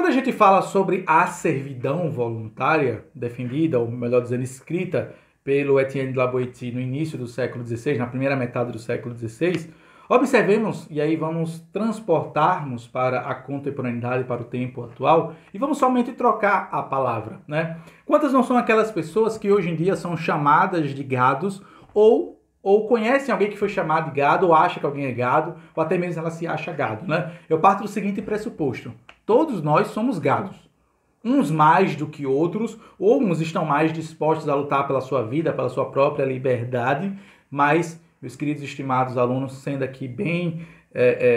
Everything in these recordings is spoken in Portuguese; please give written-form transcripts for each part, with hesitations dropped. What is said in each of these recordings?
Quando a gente fala sobre a servidão voluntária, defendida, ou melhor dizendo, escrita pelo Etienne de La Boétie no início do século XVI, na primeira metade do século XVI, observemos, e aí vamos transportarmos para a contemporaneidade, para o tempo atual, e vamos somente trocar a palavra, né? Quantas não são aquelas pessoas que hoje em dia são chamadas de gados, ou conhecem alguém que foi chamado de gado, ou acha que alguém é gado, ou até mesmo ela se acha gado, né? Eu parto do seguinte pressuposto: todos nós somos gados. Uns mais do que outros, ou uns estão mais dispostos a lutar pela sua vida, pela sua própria liberdade, mas, meus queridos e estimados alunos, sendo aqui bem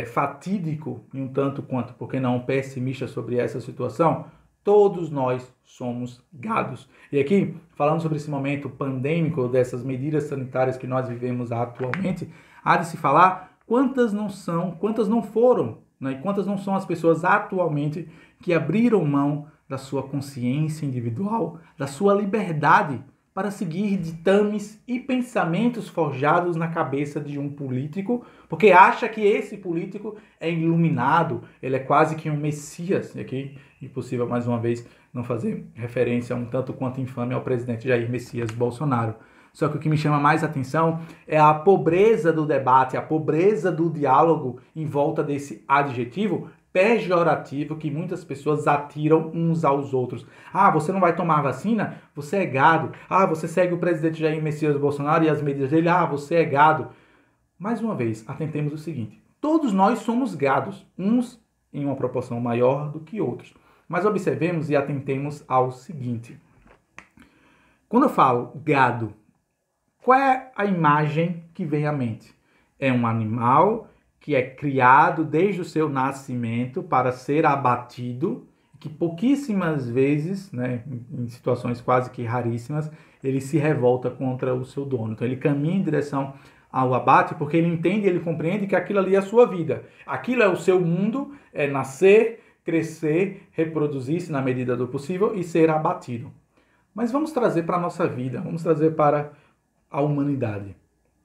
fatídico e um tanto quanto, por que não, pessimista sobre essa situação, todos nós somos gados. E aqui, falando sobre esse momento pandêmico, dessas medidas sanitárias que nós vivemos atualmente, há de se falar quantas não foram, né? E quantas não são as pessoas atualmente que abriram mão da sua consciência individual, da sua liberdade, para seguir ditames e pensamentos forjados na cabeça de um político, porque acha que esse político é iluminado, ele é quase que um messias. E aqui, impossível mais uma vez não fazer referência um tanto quanto infame ao presidente Jair Messias Bolsonaro. Só que o que me chama mais atenção é a pobreza do debate, a pobreza do diálogo em volta desse adjetivo pejorativo que muitas pessoas atiram uns aos outros. Ah, você não vai tomar vacina? Você é gado. Ah, você segue o presidente Jair Messias Bolsonaro e as medidas dele? Ah, você é gado. Mais uma vez, atentemos o seguinte: todos nós somos gados, uns em uma proporção maior do que outros. Mas observemos e atentemos ao seguinte: quando eu falo gado, qual é a imagem que vem à mente? É um animal que é criado desde o seu nascimento para ser abatido, que pouquíssimas vezes, né, em situações quase que raríssimas, ele se revolta contra o seu dono. Então ele caminha em direção ao abate porque ele entende, ele compreende que aquilo ali é a sua vida. Aquilo é o seu mundo, é nascer, crescer, reproduzir-se na medida do possível e ser abatido. Mas vamos trazer para a nossa vida, vamos trazer para a humanidade.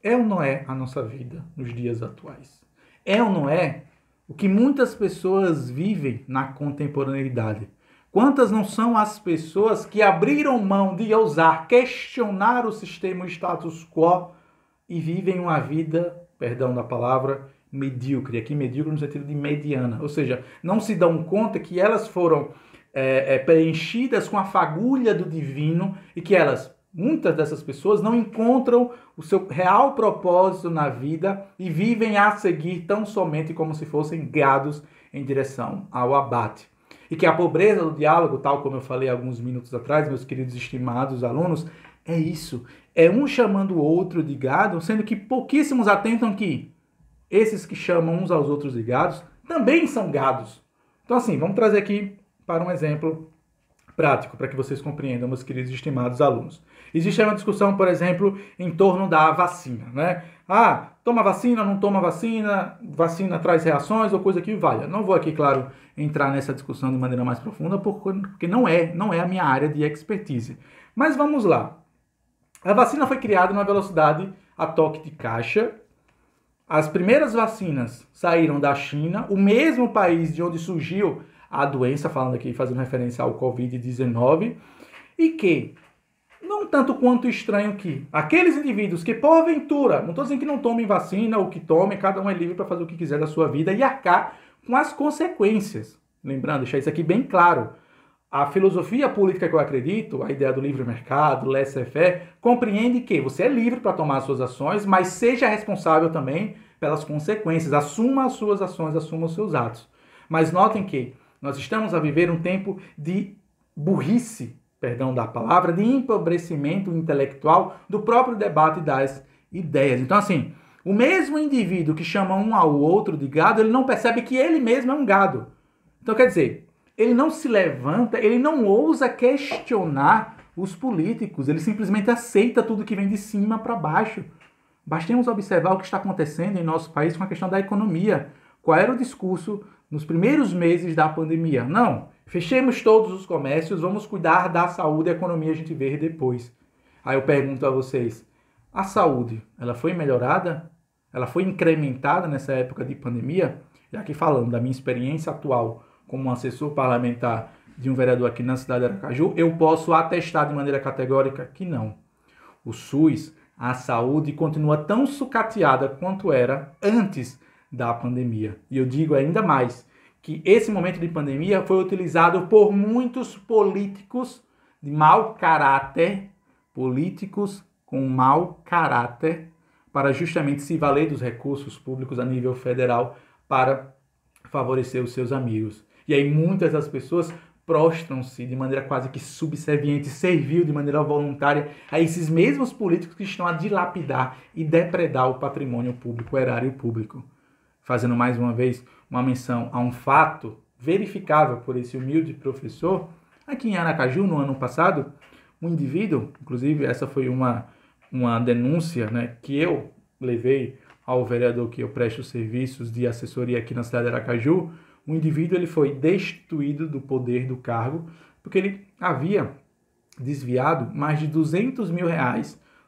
É ou não é a nossa vida nos dias atuais? É ou não é o que muitas pessoas vivem na contemporaneidade? Quantas não são as pessoas que abriram mão de ousar questionar o sistema, o status quo, e vivem uma vida, perdão da palavra, medíocre? Aqui medíocre no sentido de mediana. Ou seja, não se dão conta que elas foram preenchidas com a fagulha do divino e que muitas dessas pessoas não encontram o seu real propósito na vida e vivem a seguir tão somente como se fossem gados em direção ao abate. E que a pobreza do diálogo, tal como eu falei alguns minutos atrás, meus queridos e estimados alunos, é isso. É um chamando o outro de gado, sendo que pouquíssimos atentam que esses que chamam uns aos outros de gados também são gados. Então assim, vamos trazer aqui para um exemplo prático, para que vocês compreendam, meus queridos e estimados alunos. Existe uma discussão, por exemplo, em torno da vacina, né? Ah, toma vacina, não toma vacina, vacina traz reações ou coisa que valha. Não vou aqui, claro, entrar nessa discussão de maneira mais profunda, porque não é a minha área de expertise. Mas vamos lá. A vacina foi criada numa velocidade a toque de caixa. As primeiras vacinas saíram da China, o mesmo país de onde surgiu a doença, falando aqui, fazendo referência ao Covid-19, e que, não tanto quanto estranho que aqueles indivíduos que, porventura, não estou dizendo que não tomem vacina ou que tomem, cada um é livre para fazer o que quiser da sua vida e arcar com as consequências. Lembrando, deixar isso aqui bem claro, a filosofia política que eu acredito, a ideia do livre mercado, laissez-faire, compreende que você é livre para tomar as suas ações, mas seja responsável também pelas consequências, assuma as suas ações, assuma os seus atos. Mas notem que nós estamos a viver um tempo de burrice, perdão da palavra, de empobrecimento intelectual do próprio debate das ideias. Então, assim, o mesmo indivíduo que chama um ao outro de gado, ele não percebe que ele mesmo é um gado. Então, quer dizer, ele não se levanta, ele não ousa questionar os políticos, ele simplesmente aceita tudo que vem de cima para baixo. Bastemos observar o que está acontecendo em nosso país com a questão da economia. Qual era o discurso nos primeiros meses da pandemia? Não, fechemos todos os comércios, vamos cuidar da saúde e a economia a gente vê depois. Aí eu pergunto a vocês, a saúde, ela foi melhorada? Ela foi incrementada nessa época de pandemia? E aqui falando da minha experiência atual como um assessor parlamentar de um vereador aqui na cidade de Aracaju, eu posso atestar de maneira categórica que não. O SUS, a saúde, continua tão sucateada quanto era antes da pandemia. E eu digo ainda mais, que esse momento de pandemia foi utilizado por muitos políticos de mau caráter, políticos com mau caráter, para justamente se valer dos recursos públicos a nível federal para favorecer os seus amigos. E aí muitas das pessoas prostram-se de maneira quase que subserviente, servil de maneira voluntária a esses mesmos políticos que estão a dilapidar e depredar o patrimônio público, o erário público. Fazendo mais uma vez uma menção a um fato verificável por esse humilde professor, aqui em Aracaju, no ano passado, um indivíduo, inclusive essa foi uma denúncia, né, que eu levei ao vereador que eu presto serviços de assessoria aqui na cidade de Aracaju. O indivíduo ele foi destituído do poder do cargo porque ele havia desviado mais de R$200 mil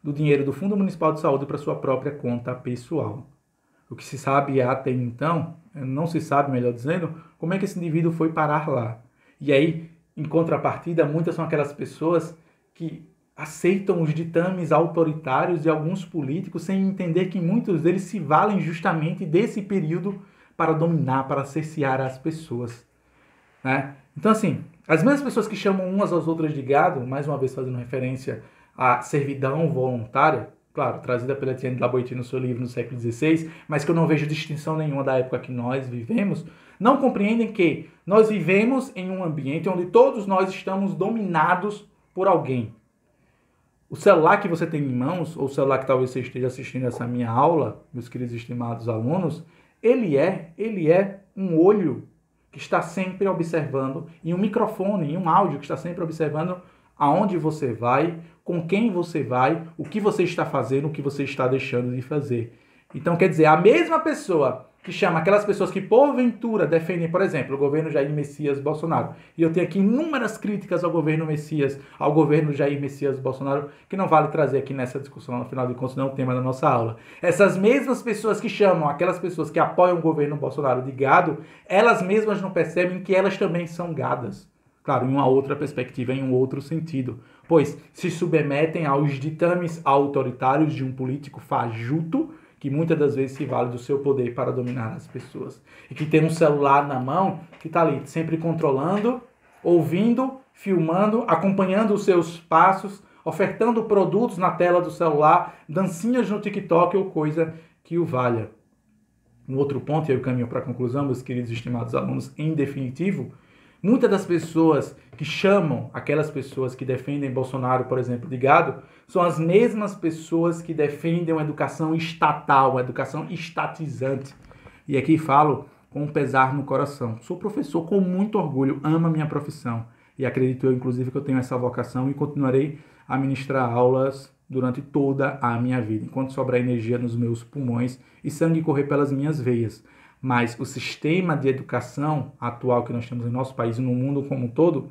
do dinheiro do Fundo Municipal de Saúde para sua própria conta pessoal. O que se sabe até então, não se sabe, melhor dizendo, como é que esse indivíduo foi parar lá. E aí, em contrapartida, muitas são aquelas pessoas que aceitam os ditames autoritários de alguns políticos sem entender que muitos deles se valem justamente desse período para dominar, para cercear as pessoas, né? Então, assim, as mesmas pessoas que chamam umas às outras de gado, mais uma vez fazendo referência à servidão voluntária, claro, trazida pela Etienne de La Boétie no seu livro no século XVI, mas que eu não vejo distinção nenhuma da época que nós vivemos, não compreendem que nós vivemos em um ambiente onde todos nós estamos dominados por alguém. O celular que você tem em mãos, ou o celular que talvez você esteja assistindo essa minha aula, meus queridos e estimados alunos, ele é um olho que está sempre observando, e um microfone, e um áudio que está sempre observando aonde você vai, com quem você vai, o que você está fazendo, o que você está deixando de fazer. Então, quer dizer, a mesma pessoa que chama aquelas pessoas que porventura defendem, por exemplo, o governo Jair Messias Bolsonaro. E eu tenho aqui inúmeras críticas ao governo Jair Messias Bolsonaro, que não vale trazer aqui nessa discussão, no final de contas não é o tema da nossa aula. Essas mesmas pessoas que chamam aquelas pessoas que apoiam o governo Bolsonaro de gado, elas mesmas não percebem que elas também são gadas. Claro, em uma outra perspectiva, em um outro sentido. Pois se submetem aos ditames autoritários de um político fajuto, que muitas das vezes se vale do seu poder para dominar as pessoas. E que tem um celular na mão que está ali sempre controlando, ouvindo, filmando, acompanhando os seus passos, ofertando produtos na tela do celular, dancinhas no TikTok ou coisa que o valha. Um outro ponto, e aí eu caminho para a conclusão, meus queridos e estimados alunos, em definitivo, muitas das pessoas que chamam aquelas pessoas que defendem Bolsonaro, por exemplo, de gado, são as mesmas pessoas que defendem uma educação estatal, uma educação estatizante. E aqui falo com um pesar no coração. Sou professor com muito orgulho, amo a minha profissão. E acredito eu, inclusive, que eu tenho essa vocação e continuarei a ministrar aulas durante toda a minha vida, enquanto sobrar energia nos meus pulmões e sangue correr pelas minhas veias. Mas o sistema de educação atual que nós temos em nosso país e no mundo como um todo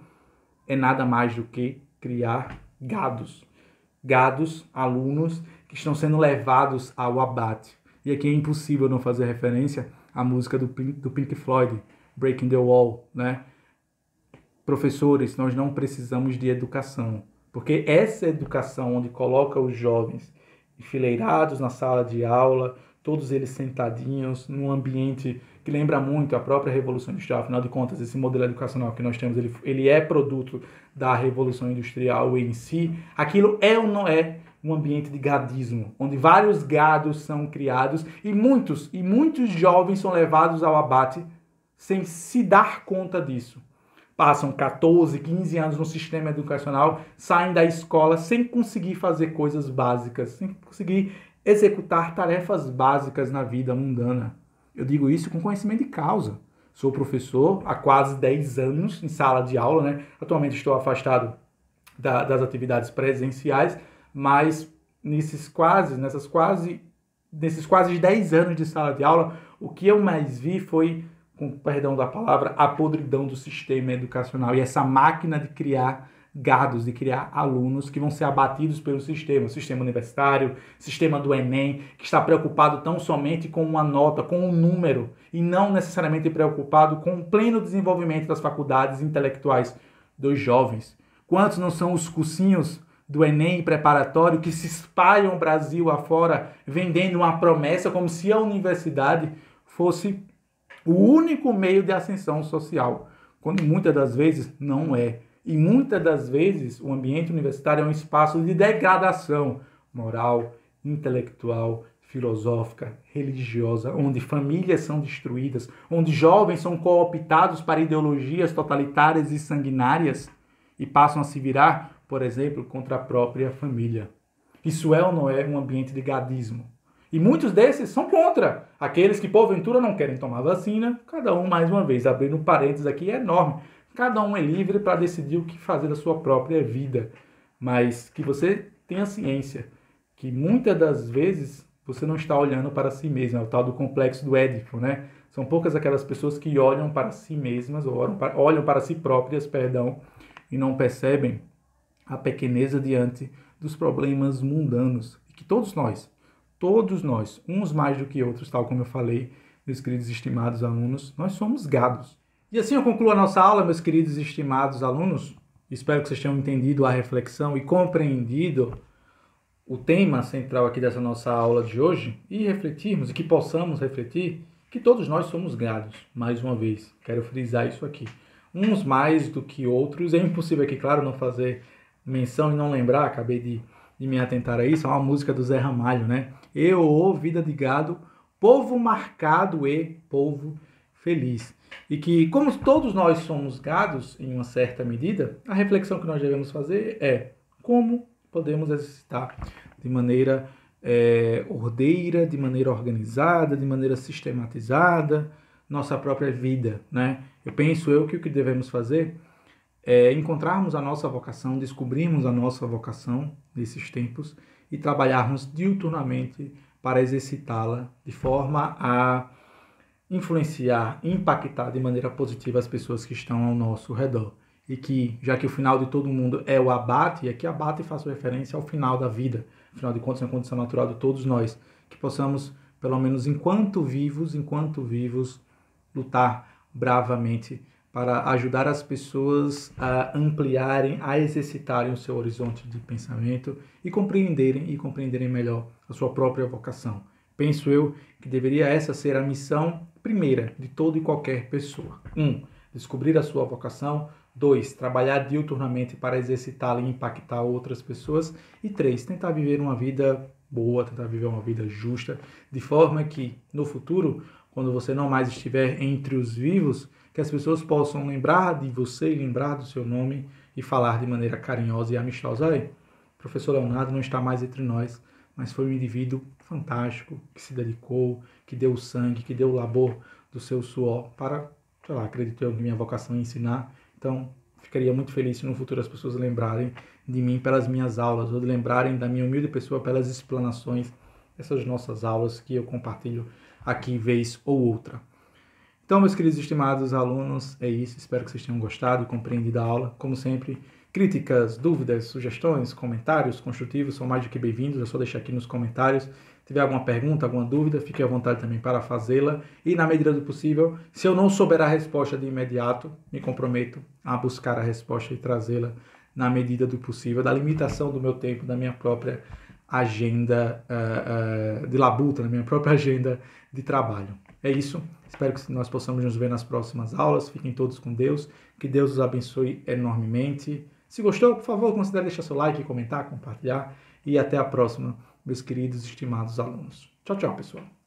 é nada mais do que criar gados. Gados, alunos que estão sendo levados ao abate. E aqui é impossível não fazer referência à música do Pink Floyd, Breaking the Wall, né? Professores, nós não precisamos de educação, porque essa educação onde coloca os jovens enfileirados na sala de aula, todos eles sentadinhos, num ambiente que lembra muito a própria Revolução Industrial. Afinal de contas, esse modelo educacional que nós temos, ele é produto da Revolução Industrial em si. Aquilo é ou não é um ambiente de gadismo, onde vários gados são criados e muitos jovens são levados ao abate sem se dar conta disso. Passam 14, 15 anos no sistema educacional, saem da escola sem conseguir fazer coisas básicas, sem conseguir executar tarefas básicas na vida mundana. Eu digo isso com conhecimento de causa. Sou professor há quase 10 anos em sala de aula, né? Atualmente estou afastado das atividades presenciais, mas nesses quase 10 anos de sala de aula, o que eu mais vi foi, com perdão da palavra, a podridão do sistema educacional e essa máquina de criar gados, de criar alunos que vão ser abatidos pelo sistema, o sistema universitário, o sistema do Enem, que está preocupado tão somente com uma nota, com um número, e não necessariamente preocupado com o pleno desenvolvimento das faculdades intelectuais dos jovens. Quantos não são os cursinhos do Enem preparatório que se espalham o Brasil afora, vendendo uma promessa como se a universidade fosse o único meio de ascensão social, quando muitas das vezes não é. E muitas das vezes o ambiente universitário é um espaço de degradação moral, intelectual, filosófica, religiosa, onde famílias são destruídas, onde jovens são cooptados para ideologias totalitárias e sanguinárias e passam a se virar, por exemplo, contra a própria família. Isso é ou não é um ambiente de gadismo? E muitos desses são contra. Aqueles que, porventura, não querem tomar vacina, cada um, mais uma vez, abrindo um parênteses aqui, é enorme. Cada um é livre para decidir o que fazer da sua própria vida. Mas que você tenha ciência que muitas das vezes você não está olhando para si mesmo. É o tal do complexo do Édipo, né? São poucas aquelas pessoas que olham para si mesmas, ou olham para si próprias, e não percebem a pequeneza diante dos problemas mundanos. E que todos nós, uns mais do que outros, tal como eu falei, meus queridos e estimados alunos, nós somos gados. E assim eu concluo a nossa aula, meus queridos e estimados alunos. Espero que vocês tenham entendido a reflexão e compreendido o tema central aqui dessa nossa aula de hoje e refletirmos, e que possamos refletir, que todos nós somos gados, mais uma vez. Quero frisar isso aqui. Uns mais do que outros. É impossível aqui, claro, não fazer menção e não lembrar, acabei de me atentar a isso, é uma música do Zé Ramalho, né? Eu, ô vida de gado, povo marcado e povo feliz. E que, como todos nós somos gados, em uma certa medida, a reflexão que nós devemos fazer é como podemos exercitar de maneira ordeira, de maneira organizada, de maneira sistematizada, nossa própria vida, né? Eu penso que o que devemos fazer é encontrarmos a nossa vocação, descobrirmos a nossa vocação nesses tempos e trabalharmos diuturnamente para exercitá-la de forma a influenciar, impactar de maneira positiva as pessoas que estão ao nosso redor. E que, já que o final de todo mundo é o abate, e aqui abate faço referência ao final da vida, afinal de contas é uma condição natural de todos nós, que possamos, pelo menos enquanto vivos, lutar bravamente para ajudar as pessoas a ampliarem, a exercitarem o seu horizonte de pensamento e compreenderem melhor a sua própria vocação. Penso eu que deveria essa ser a missão primeira de toda e qualquer pessoa. 1. Descobrir a sua vocação. 2. Trabalhar diuturnamente para exercitá-la e impactar outras pessoas. E 3. Tentar viver uma vida boa, tentar viver uma vida justa, de forma que no futuro, quando você não mais estiver entre os vivos, que as pessoas possam lembrar de você, lembrar do seu nome e falar de maneira carinhosa e amistosa. Aí, o professor Leonardo não está mais entre nós, mas foi um indivíduo fantástico, que se dedicou, que deu sangue, que deu o labor do seu suor para, acredito eu, que minha vocação é ensinar. Então, ficaria muito feliz se no futuro as pessoas lembrarem de mim pelas minhas aulas, ou de lembrarem da minha humilde pessoa pelas explanações dessas nossas aulas que eu compartilho aqui vez ou outra. Então, meus queridos e estimados alunos, é isso. Espero que vocês tenham gostado e compreendido a aula. Como sempre, críticas, dúvidas, sugestões, comentários construtivos são mais do que bem-vindos. É só deixar aqui nos comentários. Se tiver alguma pergunta, alguma dúvida, fique à vontade também para fazê-la. E, na medida do possível, se eu não souber a resposta de imediato, me comprometo a buscar a resposta e trazê-la na medida do possível, da limitação do meu tempo, da minha própria agenda de labuta, na minha própria agenda de trabalho. É isso. Espero que nós possamos nos ver nas próximas aulas. Fiquem todos com Deus. Que Deus os abençoe enormemente. Se gostou, por favor, considere deixar seu like, comentar, compartilhar. E até a próxima, meus queridos e estimados alunos. Tchau, tchau, pessoal.